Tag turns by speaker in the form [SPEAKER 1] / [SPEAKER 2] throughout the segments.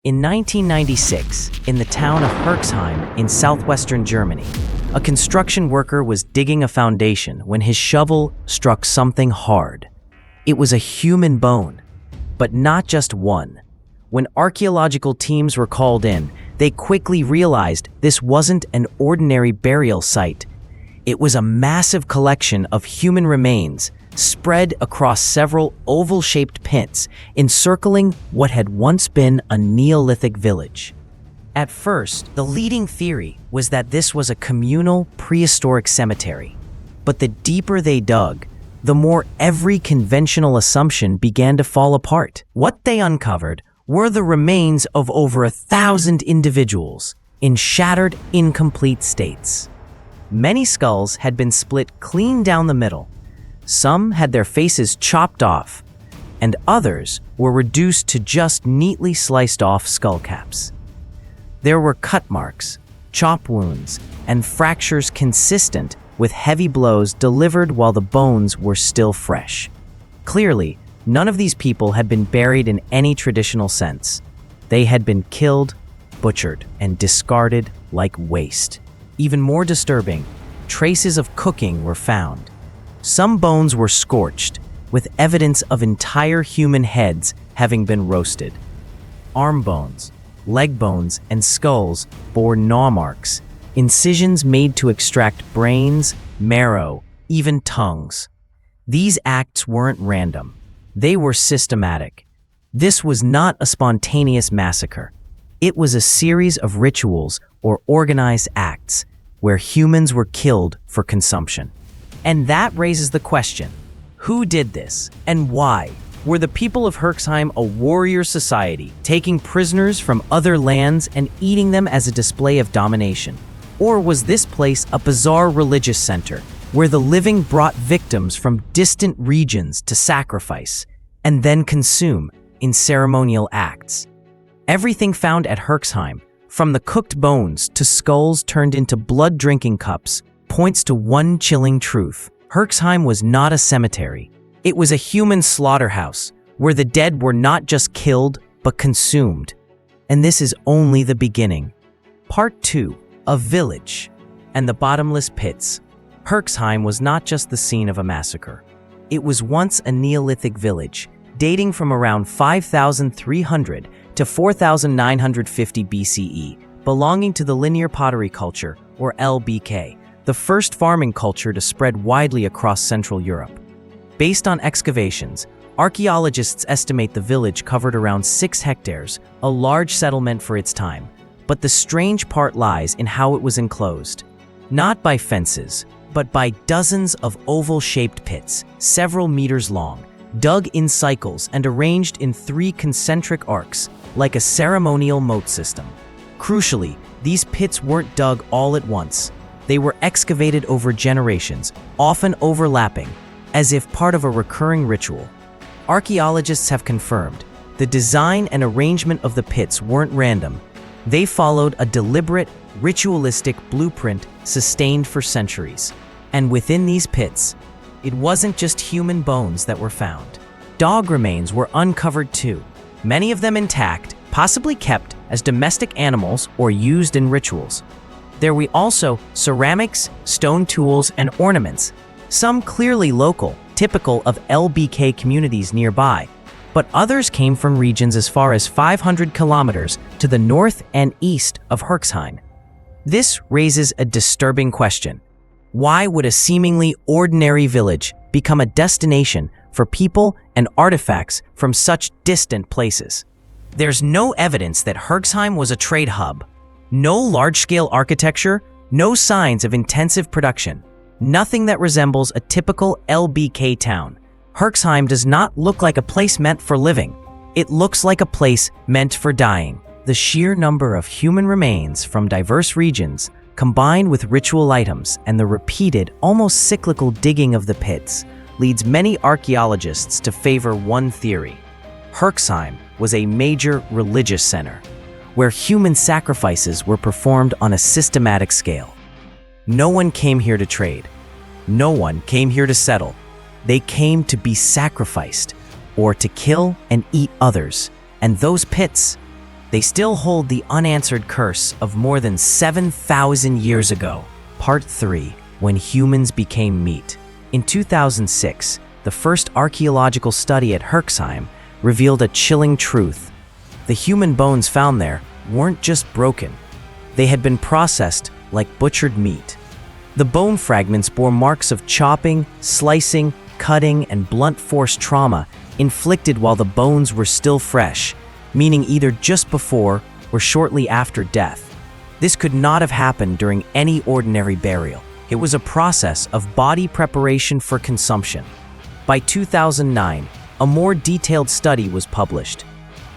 [SPEAKER 1] In 1996, in the town of Herxheim in southwestern Germany, a construction worker was digging a foundation when his shovel struck something hard. It was a human bone, but not just one. When archaeological teams were called in, they quickly realized this wasn't an ordinary burial site. It was a massive collection of human remains spread across several oval-shaped pits, encircling what had once been a Neolithic village. At first, the leading theory was that this was a communal prehistoric cemetery. But the deeper they dug, the more every conventional assumption began to fall apart. What they uncovered were the remains of over 1,000 individuals in shattered, incomplete states. Many skulls had been split clean down the middle. Some had their faces chopped off, and others were reduced to just neatly sliced off skull caps. There were cut marks, chop wounds, and fractures consistent with heavy blows delivered while the bones were still fresh. Clearly, none of these people had been buried in any traditional sense. They had been killed, butchered, and discarded like waste. Even more disturbing, traces of cooking were found. Some bones were scorched, with evidence of entire human heads having been roasted. Arm bones, leg bones, and skulls bore gnaw marks, incisions made to extract brains, marrow, even tongues. These acts weren't random. They were systematic. This was not a spontaneous massacre. It was a series of rituals or organized acts where humans were killed for consumption. And that raises the question, who did this and why? Were the people of Herxheim a warrior society, taking prisoners from other lands and eating them as a display of domination? Or was this place a bizarre religious center, where the living brought victims from distant regions to sacrifice and then consume in ceremonial acts? Everything found at Herxheim, from the cooked bones to skulls turned into blood-drinking cups, points to one chilling truth. Herxheim was not a cemetery. It was a human slaughterhouse, where the dead were not just killed, but consumed. And this is only the beginning. Part 2, A Village and the Bottomless Pits. Herxheim was not just the scene of a massacre. It was once a Neolithic village, dating from around 5,300 to 4,950 BCE, belonging to the linear pottery culture, or LBK, the first farming culture to spread widely across Central Europe. Based on excavations, archaeologists estimate the village covered around 6 hectares, a large settlement for its time. But the strange part lies in how it was enclosed. Not by fences, but by dozens of oval-shaped pits, several meters long, dug in cycles and arranged in 3 concentric arcs, like a ceremonial moat system. Crucially, these pits weren't dug all at once. They were excavated over generations, often overlapping, as if part of a recurring ritual. Archaeologists have confirmed the design and arrangement of the pits weren't random. They followed a deliberate, ritualistic blueprint sustained for centuries. And within these pits, it wasn't just human bones that were found. Dog remains were uncovered too, many of them intact, possibly kept as domestic animals or used in rituals. There were also ceramics, stone tools, and ornaments, some clearly local, typical of LBK communities nearby, but others came from regions as far as 500 kilometers to the north and east of Herxheim. This raises a disturbing question. Why would a seemingly ordinary village become a destination for people and artifacts from such distant places? There's no evidence that Herxheim was a trade hub. No large-scale architecture, no signs of intensive production, nothing that resembles a typical LBK town. Herxheim does not look like a place meant for living. It looks like a place meant for dying. The sheer number of human remains from diverse regions, combined with ritual items and the repeated, almost cyclical digging of the pits, leads many archaeologists to favor one theory. Herxheim was a major religious center, where human sacrifices were performed on a systematic scale. No one came here to trade. No one came here to settle. They came to be sacrificed, or to kill and eat others. And those pits, They still hold the unanswered curse of more than 7,000 years ago. Part 3. When humans became meat. In 2006, the first archaeological study at Herxheim revealed a chilling truth. The human bones found there weren't just broken. They had been processed like butchered meat. The bone fragments bore marks of chopping, slicing, cutting, and blunt force trauma inflicted while the bones were still fresh, meaning either just before or shortly after death. This could not have happened during any ordinary burial. It was a process of body preparation for consumption. By 2009, a more detailed study was published.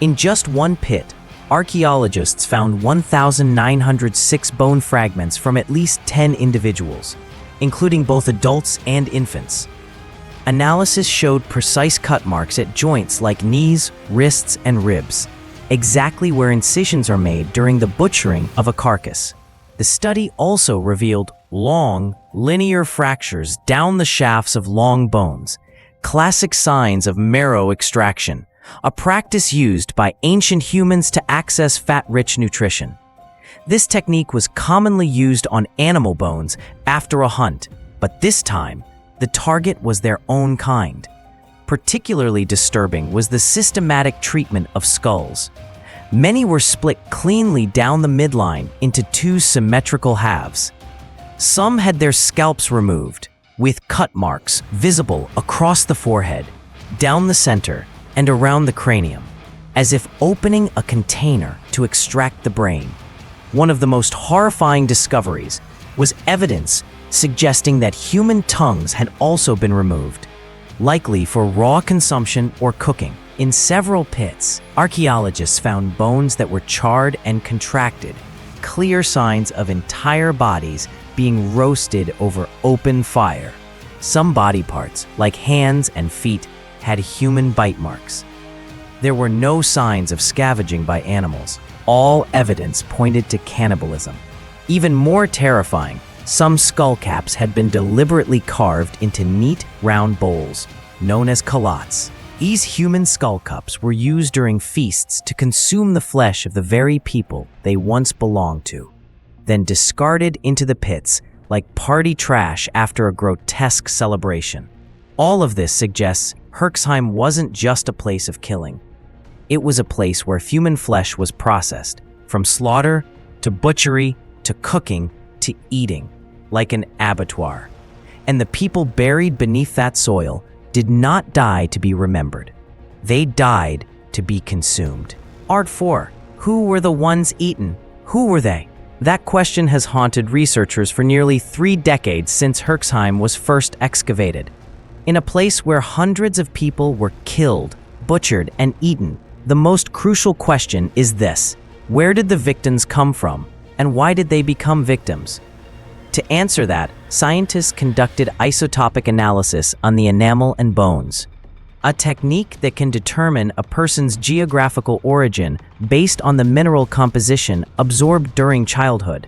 [SPEAKER 1] In just one pit, archaeologists found 1,906 bone fragments from at least 10 individuals, including both adults and infants. Analysis showed precise cut marks at joints like knees, wrists, and ribs, exactly where incisions are made during the butchering of a carcass. The study also revealed long, linear fractures down the shafts of long bones, classic signs of marrow extraction, a practice used by ancient humans to access fat-rich nutrition. This technique was commonly used on animal bones after a hunt, but this time, the target was their own kind. Particularly disturbing was the systematic treatment of skulls. Many were split cleanly down the midline into two symmetrical halves. Some had their scalps removed, with cut marks visible across the forehead, down the center, and around the cranium, as if opening a container to extract the brain. One of the most horrifying discoveries was evidence suggesting that human tongues had also been removed, likely for raw consumption or cooking. In several pits, archaeologists found bones that were charred and contracted, clear signs of entire bodies being roasted over open fire. Some body parts, like hands and feet, had human bite marks. There were no signs of scavenging by animals. All evidence pointed to cannibalism. Even more terrifying, some skull caps had been deliberately carved into neat, round bowls, known as culottes. These human skull cups were used during feasts to consume the flesh of the very people they once belonged to, then discarded into the pits like party trash after a grotesque celebration. All of this suggests Herxheim wasn't just a place of killing. It was a place where human flesh was processed, from slaughter to butchery to cooking to eating, like an abattoir. And the people buried beneath that soil did not die to be remembered. They died to be consumed. Art 4. Who were the ones eaten? Who were they? That question has haunted researchers for nearly 3 decades since Herxheim was first excavated. In a place where hundreds of people were killed, butchered, and eaten, the most crucial question is this: where did the victims come from, and why did they become victims? To answer that, scientists conducted isotopic analysis on the enamel and bones, a technique that can determine a person's geographical origin based on the mineral composition absorbed during childhood.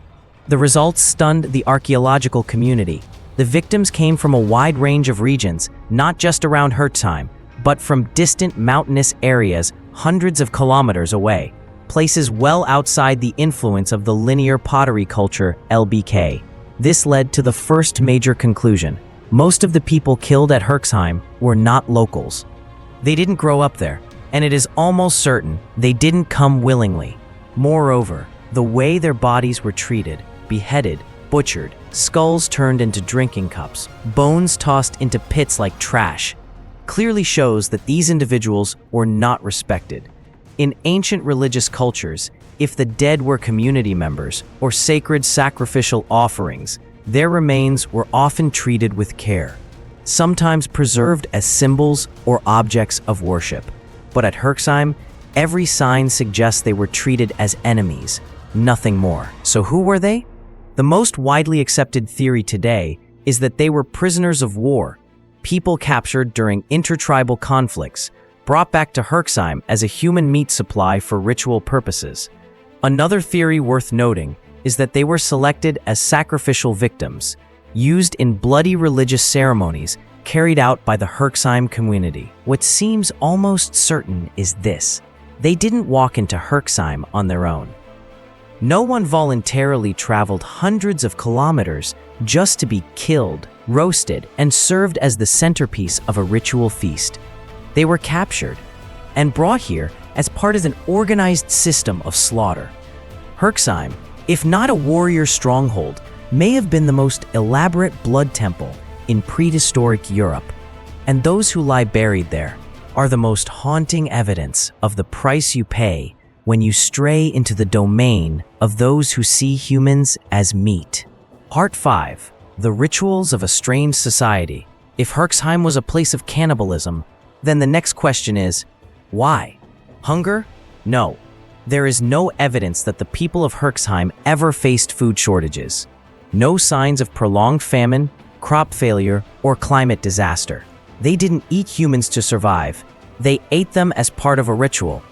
[SPEAKER 1] The results stunned the archaeological community. The victims came from a wide range of regions, not just around Herxheim, but from distant mountainous areas hundreds of kilometers away, places well outside the influence of the linear pottery culture (LBK). This led to the first major conclusion: most of the people killed at Herxheim were not locals. They didn't grow up there, and it is almost certain they didn't come willingly. Moreover, the way their bodies were treated, beheaded, butchered, skulls turned into drinking cups, bones tossed into pits like trash, clearly shows that these individuals were not respected. In ancient religious cultures, if the dead were community members or sacred sacrificial offerings, their remains were often treated with care, sometimes preserved as symbols or objects of worship. But at Herxheim, every sign suggests they were treated as enemies, nothing more. So who were they? The most widely accepted theory today is that they were prisoners of war, people captured during intertribal conflicts, brought back to Herxheim as a human meat supply for ritual purposes. Another theory worth noting is that they were selected as sacrificial victims, used in bloody religious ceremonies carried out by the Herxheim community. What seems almost certain is this: They didn't walk into Herxheim on their own. No one voluntarily traveled hundreds of kilometers just to be killed, roasted, and served as the centerpiece of a ritual feast. They were captured and brought here as part of an organized system of slaughter. Herxheim, if not a warrior stronghold, may have been the most elaborate blood temple in prehistoric Europe, and those who lie buried there are the most haunting evidence of the price you pay when you stray into the domain of those who see humans as meat. Part 5. The Rituals of a Strange Society. If Herxheim was a place of cannibalism, then the next question is, why? Hunger? No. There is no evidence that the people of Herxheim ever faced food shortages. No signs of prolonged famine, crop failure, or climate disaster. They didn't eat humans to survive. They ate them as part of a ritual.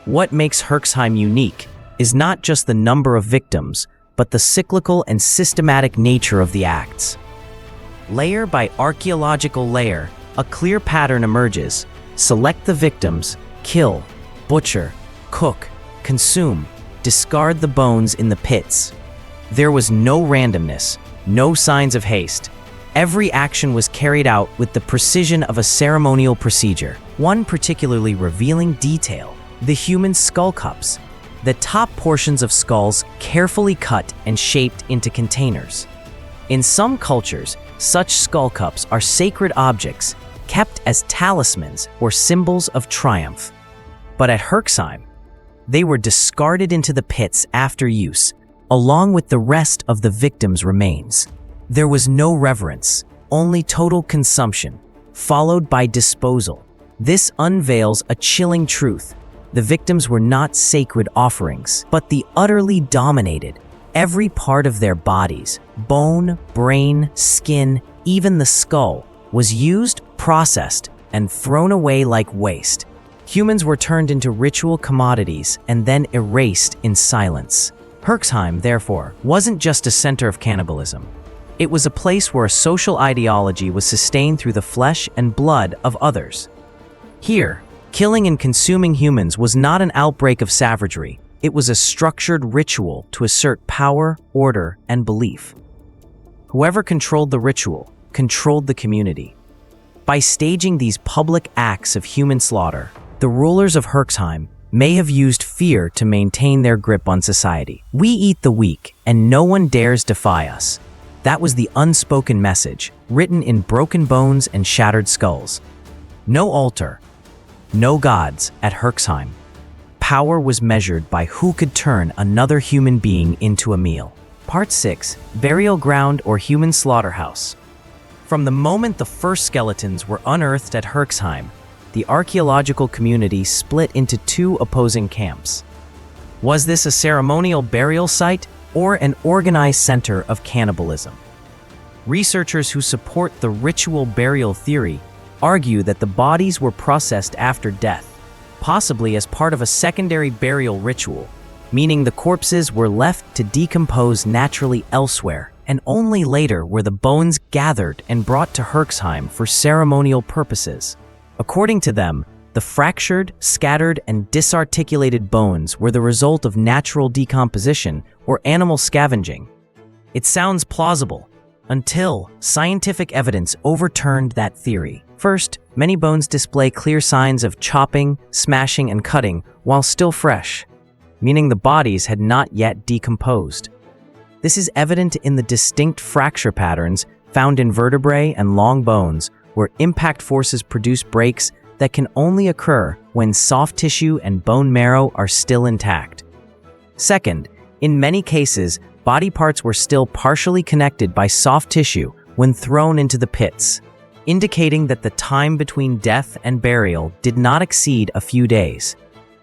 [SPEAKER 1] What makes Herxheim unique is not just the number of victims, but the cyclical and systematic nature of the acts. Layer by archaeological layer, a clear pattern emerges. Select the victims, kill, butcher, cook, consume, discard the bones in the pits. There was no randomness, no signs of haste. Every action was carried out with the precision of a ceremonial procedure. One particularly revealing detail: the human skull cups. The top portions of skulls carefully cut and shaped into containers. In some cultures, such skull cups are sacred objects kept as talismans or symbols of triumph. But at Herxheim, they were discarded into the pits after use, along with the rest of the victims' remains. There was no reverence, only total consumption, followed by disposal. This unveils a chilling truth. The victims were not sacred offerings, but the utterly dominated. Every part of their bodies, bone, brain, skin, even the skull, was used, processed, and thrown away like waste. Humans were turned into ritual commodities and then erased in silence. Herxheim, therefore, wasn't just a center of cannibalism. It was a place where a social ideology was sustained through the flesh and blood of others. Here, killing and consuming humans was not an outbreak of savagery. It was a structured ritual to assert power, order, and belief. Whoever controlled the ritual controlled the community. By staging these public acts of human slaughter, the rulers of Herxheim may have used fear to maintain their grip on society. We eat the weak, and no one dares defy us. That was the unspoken message, written in broken bones and shattered skulls. No altar, no gods at Herxheim. Power was measured by who could turn another human being into a meal. Part 6. Burial ground or human slaughterhouse. From the moment the first skeletons were unearthed at Herxheim, the archaeological community split into two opposing camps. Was this a ceremonial burial site or an organized center of cannibalism? Researchers who support the ritual burial theory argue that the bodies were processed after death, possibly as part of a secondary burial ritual, meaning the corpses were left to decompose naturally elsewhere, and only later were the bones gathered and brought to Herxheim for ceremonial purposes. According to them, the fractured, scattered, and disarticulated bones were the result of natural decomposition or animal scavenging. It sounds plausible, until scientific evidence overturned that theory. First, many bones display clear signs of chopping, smashing, and cutting while still fresh, meaning the bodies had not yet decomposed. This is evident in the distinct fracture patterns found in vertebrae and long bones, where impact forces produce breaks that can only occur when soft tissue and bone marrow are still intact. Second, in many cases, body parts were still partially connected by soft tissue when thrown into the pits, indicating that the time between death and burial did not exceed a few days.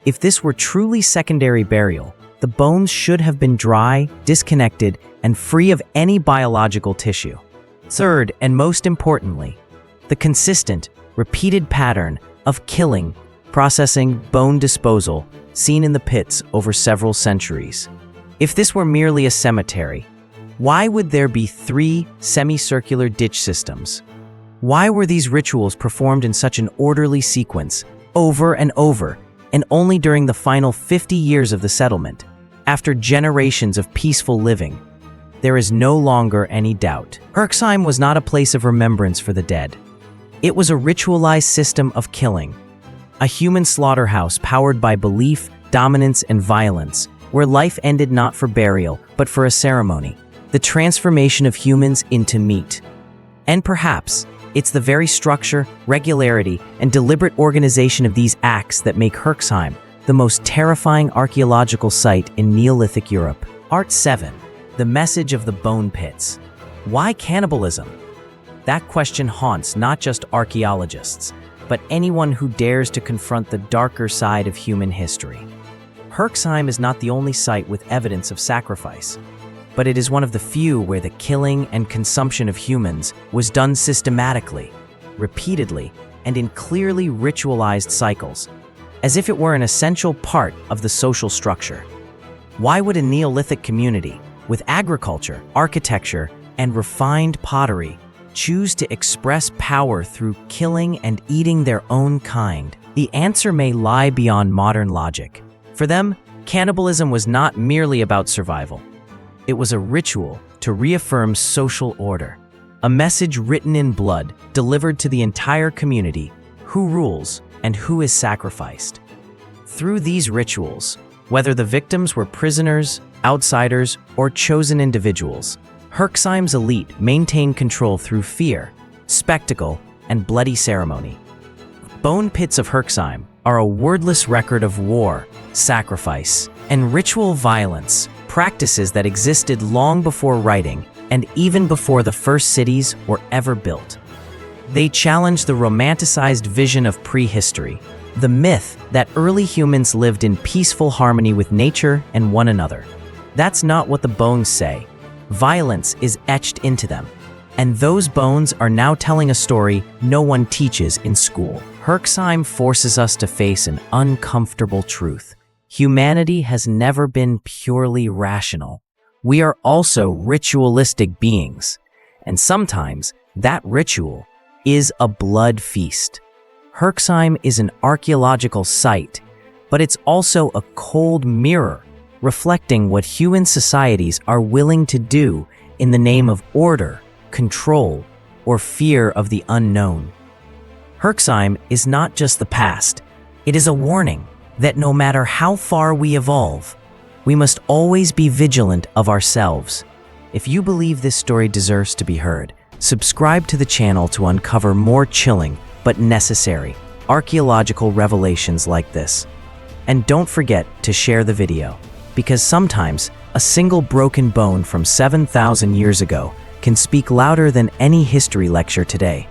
[SPEAKER 1] If this were truly secondary burial, the bones should have been dry, disconnected, and free of any biological tissue. Third, and most importantly, the consistent, repeated pattern of killing, processing, bone disposal seen in the pits over several centuries. If this were merely a cemetery, why would there be 3 semicircular ditch systems? Why were these rituals performed in such an orderly sequence, over and over, and only during the final 50 years of the settlement, after generations of peaceful living, there is no longer any doubt. Herxheim was not a place of remembrance for the dead. It was a ritualized system of killing, a human slaughterhouse powered by belief, dominance, and violence, where life ended not for burial, but for a ceremony, the transformation of humans into meat. And perhaps, it's the very structure, regularity, and deliberate organization of these acts that make Herxheim the most terrifying archaeological site in Neolithic Europe. Art 7. The message of the bone pits. Why cannibalism? That question haunts not just archaeologists, but anyone who dares to confront the darker side of human history. Herxheim is not the only site with evidence of sacrifice, but it is one of the few where the killing and consumption of humans was done systematically, repeatedly, and in clearly ritualized cycles, as if it were an essential part of the social structure. Why would a Neolithic community, with agriculture, architecture, and refined pottery, choose to express power through killing and eating their own kind? The answer may lie beyond modern logic. For them, cannibalism was not merely about survival. It was a ritual to reaffirm social order, a message written in blood delivered to the entire community: who rules and who is sacrificed. Through these rituals, whether the victims were prisoners, outsiders, or chosen individuals, Herxheim's elite maintained control through fear, spectacle, and bloody ceremony. Bone pits of Herxheim are a wordless record of war, sacrifice, and ritual violence, practices that existed long before writing and even before the first cities were ever built. They challenge the romanticized vision of prehistory, the myth that early humans lived in peaceful harmony with nature and one another. That's not what the bones say. Violence is etched into them, and those bones are now telling a story no one teaches in school. Herxheim forces us to face an uncomfortable truth. Humanity has never been purely rational. We are also ritualistic beings, and sometimes that ritual is a blood feast. Herxheim is an archaeological site, but it's also a cold mirror reflecting what human societies are willing to do in the name of order, control, or fear of the unknown. Herxheim is not just the past, it is a warning that no matter how far we evolve, we must always be vigilant of ourselves. If you believe this story deserves to be heard, subscribe to the channel to uncover more chilling but necessary archaeological revelations like this. And don't forget to share the video, because sometimes a single broken bone from 7,000 years ago can speak louder than any history lecture today.